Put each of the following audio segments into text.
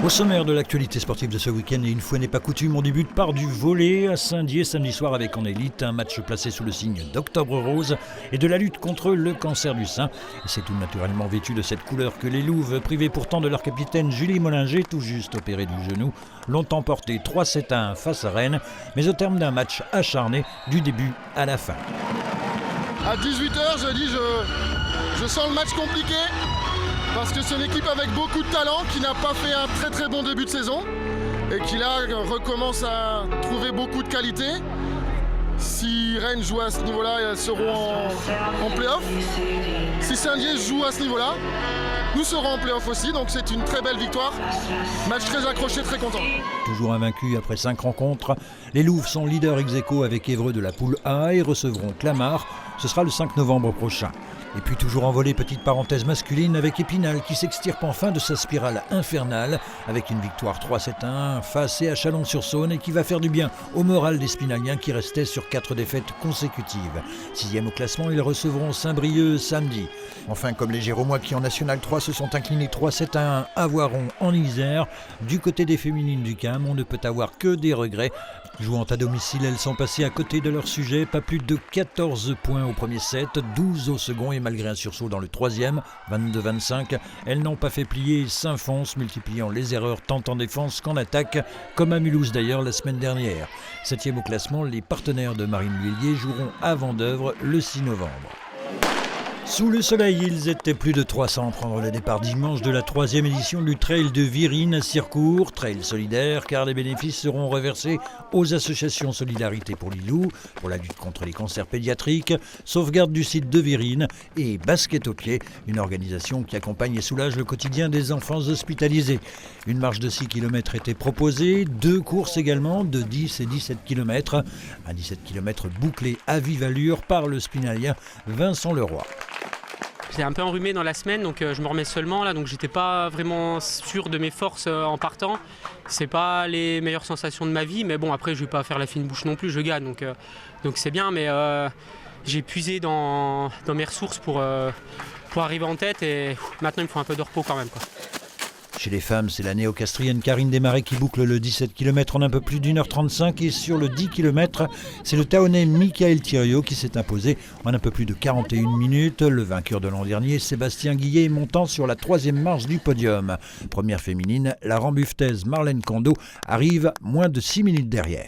Au sommaire de l'actualité sportive de ce week-end, et une fois n'est pas coutume, on débute par du volley à Saint-Dié samedi soir avec en élite un match placé sous le signe d'Octobre Rose et de la lutte contre le cancer du sein. Et c'est tout naturellement vêtu de cette couleur que les Louves, privées pourtant de leur capitaine Julie Mollinger, tout juste opérée du genou, l'ont emporté 3-7-1 face à Rennes, mais au terme d'un match acharné du début à la fin. À 18h, je sens le match compliqué. Parce que c'est une équipe avec beaucoup de talent qui n'a pas fait un très très bon début de saison et qui là recommence à trouver beaucoup de qualité. Si Rennes joue à ce niveau-là, elles seront en play-off. Si Saint-Dié joue à ce niveau-là, nous serons en play-off aussi, donc c'est une très belle victoire. Match très accroché, très content. Toujours invaincus après 5 rencontres, les Louves sont leaders ex-aequo avec Évreux de la poule A et recevront Clamart. Ce sera le 5 novembre prochain. Et puis toujours en volley, petite parenthèse masculine avec Épinal qui s'extirpe enfin de sa spirale infernale avec une victoire 3-7-1 face à Chalon-sur-Saône et qui va faire du bien au moral des Spinaliens qui restaient sur 4 défaites consécutives. 6e au classement, ils recevront Saint-Brieuc samedi. Enfin, comme les Géromois qui en National 3 se sont inclinés 3-7-1 à Voiron en Isère, du côté des féminines du CAM, on ne peut avoir que des regrets. Jouant à domicile, elles sont passées à côté de leur sujet, pas plus de 14 points au premier set, 12 au second et malgré un sursaut dans le troisième, 22-25, elles n'ont pas fait plier et s'enfoncent, multipliant les erreurs tant en défense qu'en attaque, comme à Mulhouse d'ailleurs la semaine dernière. 7e au classement, les partenaires de Marine L'Huillier joueront à Vendeuvre le 6 novembre. Sous le soleil, ils étaient plus de 300 à prendre le départ dimanche de la 3e édition du Trail de Virine à Circourt, trail solidaire car les bénéfices seront reversés aux associations Solidarité pour Lilou, pour la lutte contre les cancers pédiatriques, sauvegarde du site de Virine et Basket au pied, une organisation qui accompagne et soulage le quotidien des enfants hospitalisés. Une marche de 6 km était proposée, 2 courses également de 10 et 17 km, un 17 km bouclé à vive allure par le spinalien Vincent Leroy. J'étais un peu enrhumé dans la semaine, donc je me remets seulement là, donc j'étais pas vraiment sûr de mes forces en partant. C'est pas les meilleures sensations de ma vie, mais bon après je vais pas faire la fine bouche non plus, je gagne, donc c'est bien, mais j'ai puisé dans mes ressources pour arriver en tête et maintenant il me faut un peu de repos quand même, quoi. Chez les femmes, c'est la néo-castrienne Karine Desmarais qui boucle le 17 km en un peu plus d'1h35 et sur le 10 km, c'est le Taonnais Michael Thiriot qui s'est imposé en un peu plus de 41 minutes. Le vainqueur de l'an dernier, Sébastien Guillet, montant sur la 3e marche du podium. Première féminine, la rambuftaise Marlène Kondo arrive moins de 6 minutes derrière.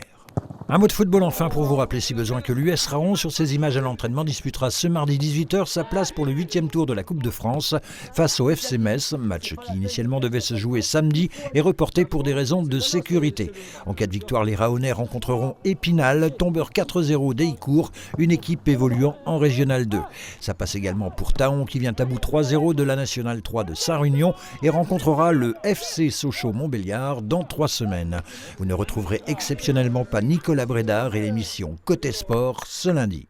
Un mot de football enfin pour vous rappeler si besoin que l'US Raon sur ses images à l'entraînement disputera ce mardi 18h sa place pour le 8e tour de la Coupe de France face au FC Metz, match qui initialement devait se jouer samedi et reporté pour des raisons de sécurité. En cas de victoire, les Raonais rencontreront Épinal, tombeur 4-0 d'Héicourt, une équipe évoluant en Régional 2. Ça passe également pour Taon qui vient à bout 3-0 de la Nationale 3 de Sarre-Union et rencontrera le FC Sochaux-Montbéliard dans 3 semaines. Vous ne retrouverez exceptionnellement pas Nicolas Brédard et l'émission Côté Sport ce lundi.